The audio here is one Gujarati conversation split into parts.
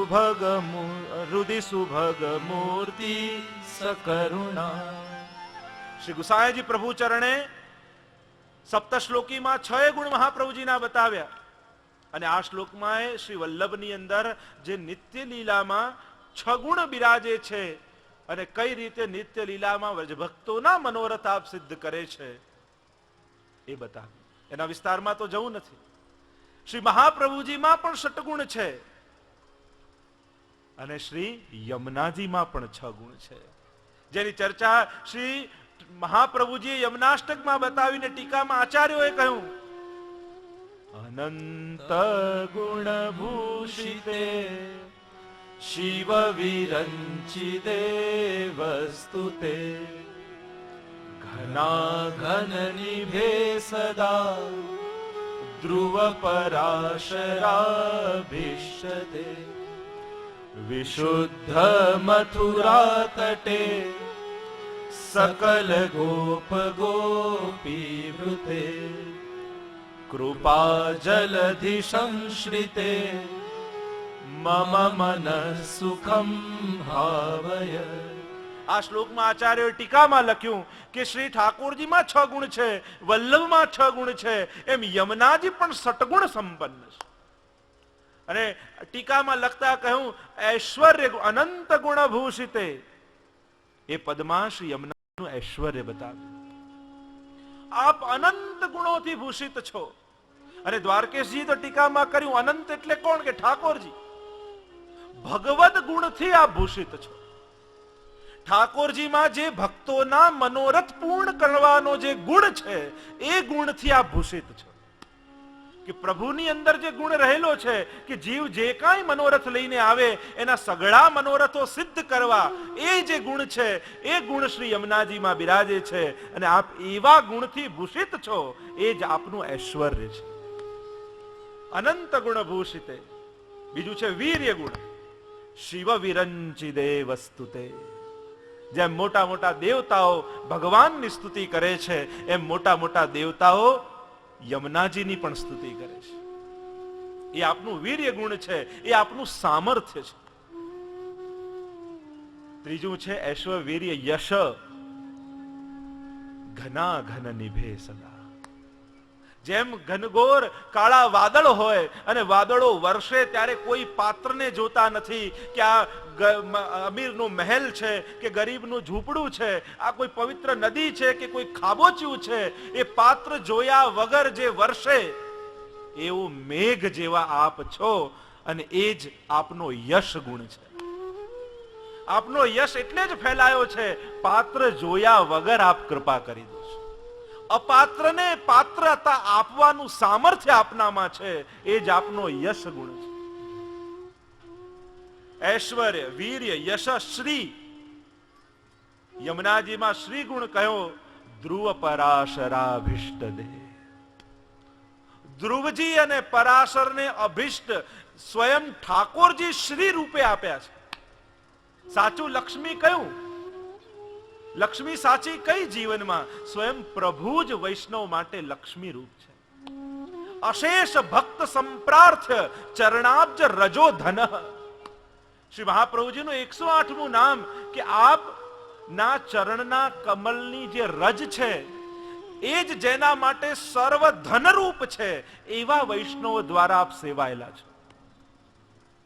હૃદય સુભગ મૂર્તિ સકરુણા. શ્રી ગુસાઈજી પ્રભુ ચરણે સપ્તશ્લોકીમાં 6 ગુણ મહાપ્રભુજીના બતાવ્યા, અને આ શ્લોકમાં શ્રી વલ્લભની અંદર જે નિત્ય લીલામાં 6 ગુણ બિરાજે છે અને કઈ રીતે નિત્ય લીલામાં વ્રજભક્તોના મનોરથ આપ સિદ્ધ કરે છે એ બતાવ્યું. એના વિસ્તારમાં તો જવું નથી. શ્રી મહાપ્રભુજીમાં પણ ષટગુણ છે અને શ્રી યમુનાજીમાં પણ 6 ગુણ છે, જેની ચર્ચા શ્રી મહાપ્રભુજીએ યમુનાષ્ટકમાં બતાવીને ટીકામાં આચાર્યોએ કહ્યું, અનંત ગુણ ભૂષિતે શિવ વિરંચિતે વસ્તુતે ઘના ઘન નિભે સદા ધ્રુવ પરાશરાભિષ્ટતે વિશુદ્ધ મથુરા તટે સકલ ગોપ ગોપી વૃતે કૃપા જલધિ સંશ્રિતે મમ મન સુખમ ભાવય. આ શ્લોકમાં આચાર્યોએ ટીકામાં લખ્યું કે શ્રી ઠાકોરજીમાં 6 ગુણ છે, વલ્લભમાં 6 ગુણ છે, એમ યમુનાજી પણ સટગુણ સંપન્ન છે. અને ટીકામાં લખતા કહ્યું, ઐશ્વર્ય અનંત ગુણ ભૂષિતે, એ પદમાં શ્રી યમુનાનું ઐશ્વર્ય બતાવ્યું. આપ અનંત ગુણોથી ભૂષિત છો. અને દ્વારકેશજી તો ટીકામાં કર્યું, અનંત એટલે કોણ? કે ઠાકોરજી. ભગવદ ગુણથી આપ ભૂષિત છો. ઠાકોરજીમાં જે ભક્તોના મનોરથ પૂર્ણ કરવાનો જે ગુણ છે એ ગુણથી આપ ભૂષિત છો. કે પ્રભુની અંદર જે ગુણ રહેલો છે કે જીવ જે કાંઈ મનોરથ લઈને આવે એના સઘળા મનોરથો સિદ્ધ કરવા, એ જે ગુણ છે એ ગુણ શ્રી યમુનાજીમાં બિરાજે છે, અને આપ એવા ગુણથી ભૂષિત છો. એ જ આપનું ઐશ્વર્ય છે. અનંત ગુણ ભૂષિતે. બીજું છે વીર્ય ગુણ. શિવ વિરંચિદે વસ્તુતે. જેમ મોટા મોટા દેવતાઓ ભગવાનની સ્તુતિ કરે છે, એમ મોટા મોટા દેવતાઓ યમુનાજીની પણ સ્તુતિ કરે છે. એ આપનું વીર્ય ગુણ છે, એ આપનું સામર્થ્ય છે. ત્રીજું છે ઐશ્વર્ય યશ. ઘના ઘન નિભે સદા. જેમ ઘનઘોર કાળા વાદળ હોય અને વાદળો વર્ષે ત્યારે કોઈ પાત્રને જોતા નથી કે આ અમીરનો મહેલ છે કે ગરીબનું ઝૂંપડું છે, આ કોઈ પવિત્ર નદી છે કે કોઈ ખાબોચિયું છે, એ પાત્ર જોયા વગર જે વર્ષે, એવું મેઘ જેવા આપ છો. અને એ જ આપનો યશ ગુણ છે. આપનો યશ એટલે જ ફેલાયો છે, પાત્ર જોયા વગર આપ કૃપા કરી દો છો. અપાત્રને પાત્રતા આપવાનું સામર્થ્ય આપનામાં છે, એ જ આપનો યશ ગુણ છે. ઐશ્વર્ય વીર્ય યશ શ્રી. યમુનાજીમાં શ્રી ગુણ કયો? ધ્રુવ પરાશરાભિષ્ટ દે. ધ્રુવજી અને પરાશરને અભિષ્ટ સ્વયં ઠાકોરજી શ્રી રૂપે આપ્યા છે. સાચું લક્ષ્મી કયું? લક્ષ્મી સાચી કઈ જીવનમાં? સ્વયં પ્રભુ જ વૈષ્ણવ માટે લક્ષ્મી રૂપ છે. અશેષ ભક્ત સંપ્રાર્થ્ય ચરણાબ્જ રજો ધન. શ્રી મહાપ્રભુજીનું 108મું નામ કે આપ ના ચરણના કમલની જે રજ છે એ જ જેના માટે સર્વ ધનરૂપ છે, એવા વૈષ્ણવ દ્વારા આપ સેવાયેલા છો.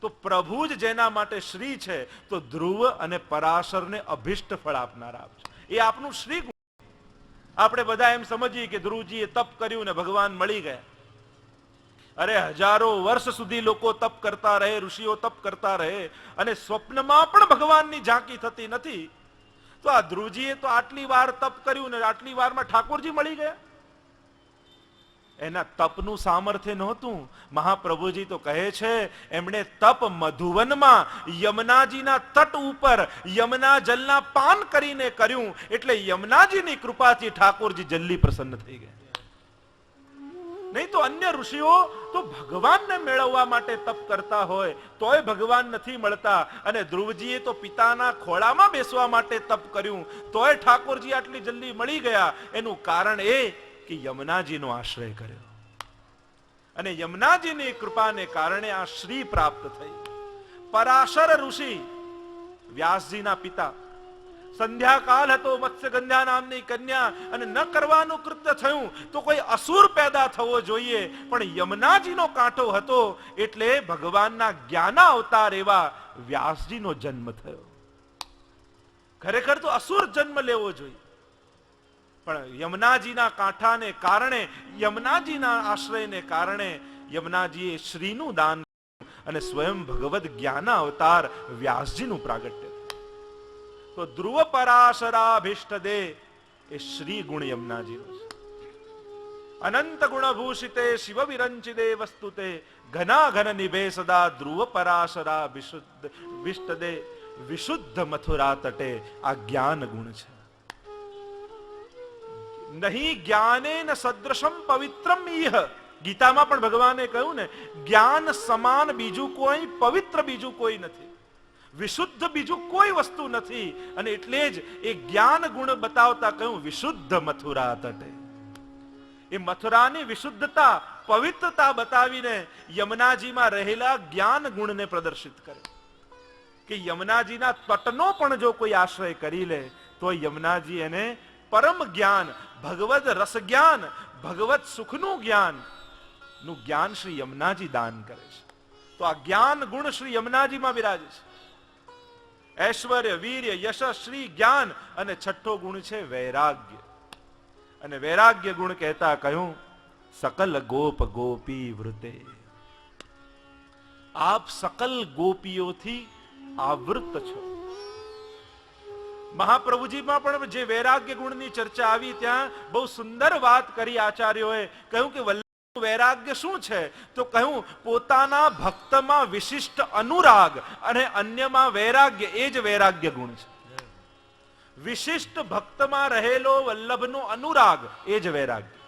તો પ્રભુ જ જેના માટે શ્રી છે, તો ધ્રુવ અને પરાશરને અભિષ્ટ ફળ આપનારા આપ છો. એ આપનું શ્રી ગુણ. આપણે બધા એમ સમજીએ કે ધ્રુવજીએ તપ કર્યું ને ભગવાન મળી ગયા. અરે હજારો વર્ષ સુધી લોકો તપ કરતા રહે, ઋષિઓ તપ કરતા રહે, અને સ્વપ્નમાં પણ ભગવાનની ઝાંકી થતી નથી. તો આ ધ્રુવજીએ તો આટલી વાર તપ કર્યું ને આટલી વારમાં ઠાકોરજી મળી ગયા. એના તપનું સામર્થ્ય નહોતું. મહાપ્રભુજી તો કહે છે એમણે તપ મધુવનમાં યમુનાજીના તટ ઉપર યમુના જલના પાન કરીને કર્યું, એટલે યમુનાજીની કૃપાથી ઠાકોરજી જલ્દી પ્રસન્ન થઈ ગયા. નહીં તો અન્ય ઋષિઓ તો ભગવાનને મેળવવા માટે તપ કરતા હોય તોય ભગવાન નથી મળતા, અને ધ્રુવજીએ તો પિતાના ખોળામાં બેસવા માટે તપ કર્યું તોય ઠાકોરજી આટલી જલ્દી મળી ગયા. એનું કારણ એ કે યમુનાજીનો આશ્રય કર્યો, અને યમુનાજીની કૃપાને કારણે આ શ્રી પ્રાપ્ત થઈ. પરાશર ઋષિ, વ્યાસજીના પિતા, સંધ્યાકાલ હતો, મત્સ્યગંધા નામની કન્યા, અને ન કરવાનું કૃત્ય થયું તો કોઈ અસુર પેદા થવો જોઈએ, પણ યમુનાજીનો કાંઠો હતો એટલે ભગવાનના જ્ઞાના અવતાર એવા વ્યાસજીનો જન્મ થયો. ખરેખર તો અસુર જન્મ લેવો જોઈએ, પણ યમુનાજીના કાંઠાને કારણે, યમુનાજીના આશ્રયને કારણે યમુનાજીએ શ્રીનું દાન અને સ્વયં ભગવદ જ્ઞાના અવતાર વ્યાસજીનું પ્રાગટ્ય. તો ધ્રુવ પરાશરાભિષ્ટ દે એ શ્રી ગુણ યમુનાજીનો છે. અનંત ગુણ ભૂષિતે શિવ વિરંચિદે વસ્તુતે ઘના ઘન નિભે સદા ધ્રુવ પરાશરાભિષ્ટ દે વિશુદ્ધ મથુરા તટે. આ જ્ઞાન ગુણ છે. નહીં જ્ઞાનેન સદૃશમ પવિત્રમ ઇહ. ગીતામાં પણ ભગવાને કહ્યું ને, જ્ઞાન સમાન બીજું કોઈ પવિત્ર બીજું કોઈ નથી, વિશુદ્ધ બીજું કોઈ વસ્તુ નથી. અને એટલે જ એ જ્ઞાન ગુણ બતાવતા કહ્યું વિશુદ્ધ મથુરા તટે. એ મથુરાની વિશુદ્ધતા, પવિત્રતા બતાવીને યમુનાજીમાં રહેલા જ્ઞાન ગુણને પ્રદર્શિત કરે કે યમુનાજીના તટનો પણ જો કોઈ આશ્રય કરી લે તો યમુનાજી એને પરમ જ્ઞાન, ભગવદ રસ જ્ઞાન, ભગવત સુખનું જ્ઞાન નું જ્ઞાન શ્રી યમુનાજી દાન કરે છે. તો આ જ્ઞાન ગુણ શ્રી યમુનાજીમાં બિરાજે છે. ઐશ્વર્ય, વીર્ય, યશ, શ્રી, જ્ઞાન, અને છઠ્ઠો ગુણ છે વૈરાગ્ય. અને વૈરાગ્ય ગુણ કહેતા કહ્યું સકલ ગોપ ગોપી વૃતે. આપ સકલ ગોપીઓથી આવૃત છો. મહાપ્રભુજીમાં પણ જે વૈરાગ્ય ગુણની ચર્ચા આવી ત્યાં બહુ સુંદર વાત કરી આચાર્યોએ. કહ્યું કે વૈરાગ્ય શું છે? તો કહ્યું પોતાના ભક્તમાં વિશિષ્ટ અનુરાગ અને અન્યમાં વૈરાગ્ય, એ જ વૈરાગ્ય ગુણ છે. વિશિષ્ટ ભક્તમાં રહેલો વલ્લભનો અનુરાગ એ જ વૈરાગ્ય.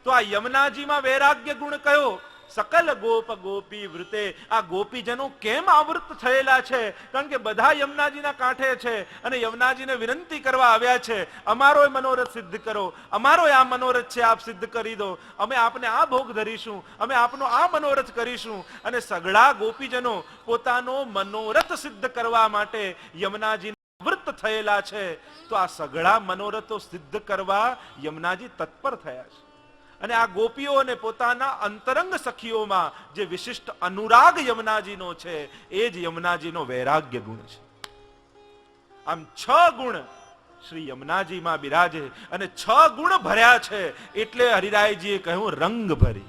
તો આ યમુનાજીમાં વૈરાગ્ય ગુણ કયો? સકલ ગોપ ગોપી વૃતે. આ ગોપીજનો કેમ આવૃત થયેલા છે? કારણ કે બધા યમુનાજીના કાંઠે છે અને યમુનાજીને વિનંતી કરવા આવ્યા છે, અમારો મનોરથ સિદ્ધ કરો, અમારો આ મનોરથ છે આપ સિદ્ધ કરી દો, અમે આપને આ ભોગ ધરીશું, અમે આપનો આ મનોરથ કરીશું. અને સઘળા ગોપીજનો પોતાનો મનોરથ સિદ્ધ કરવા માટે યમુનાજી આવૃત થયેલા છે. તો આ સઘળા મનોરથો સિદ્ધ કરવા યમુનાજી તત્પર થયા છે. અને આ ગોપીઓને પોતાના અંતરંગ સખીઓમાં જે વિશિષ્ટ અનુરાગ યમુનાજીનો છે એ જ યમુનાજીનો વૈરાગ્ય ગુણ છે. આમ 6 ગુણ શ્રી યમુનાજીમાં બિરાજે અને 6 ગુણ ભર્યા છે એટલે હરિરાયજીએ કહ્યું રંગ ભરી.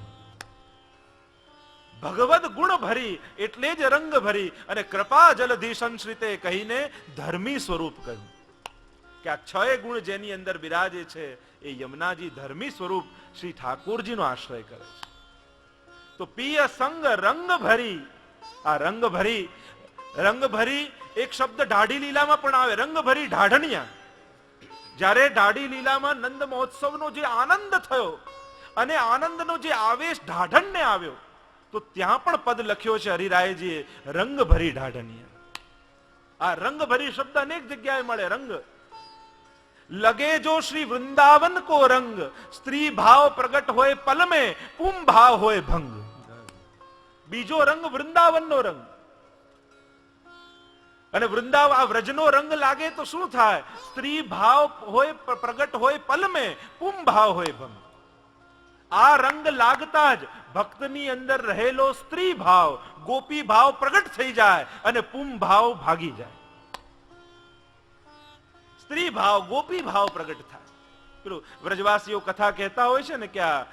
ભગવદ ગુણ ભરી એટલે જ રંગ ભરી. અને કૃપા જલધિ સંશ્રિતે કહીને ધર્મી સ્વરૂપ કહ્યું કે આ 6 ગુણ જેની અંદર બિરાજે છે એ યમુનાજી ધર્મી સ્વરૂપ શ્રી ઠાકોરજીનો આશ્રય કરે છે. તો પિય સંગ રંગ ભરી. આ રંગ ભરી, રંગ ભરી એક શબ્દ ઢાઢી લીલામાં પણ આવે, રંગ ભરી ઢાઢણિયા. જ્યારે ઢાઢી લીલામાં નંદ મહોત્સવનો જે આનંદ થયો અને આનંદનો જે આવેશ ઢાઢણને આવ્યો, તો ત્યાં પણ પદ લખ્યો છે હરિરાયજીએ રંગ ભરી ઢાઢણિયા. આ રંગ ભરી શબ્દ અનેક જગ્યાએ મળે. રંગ લગે જો શ્રી વૃંદાવન કો રંગ, સ્ત્રી ભાવ પ્રગટ હોય પલ में, પુમ ભાવ હોય ભંગ. બીજો રંગ વૃંદાવનનો રંગ. અને વૃંદાવન આ વ્રજનો રંગ લાગે તો શું થાય? સ્ત્રી ભાવ હોય પ્રગટ હોય પલ में, પુમ ભાવ હોય ભંગ. આ રંગ લાગતા જ ભક્તની અંદર રહેલો સ્ત્રી ભાવ, ગોપી ભાવ પ્રગટ થઈ જાય અને પુમ ભાવ ભાગી જાય. સ્ત્રી ભાવ, ગોપી ભાવ પ્રગટ થાય. પેલું વ્રજવાસીઓ કથા કહેતા હોય છે ને કે આ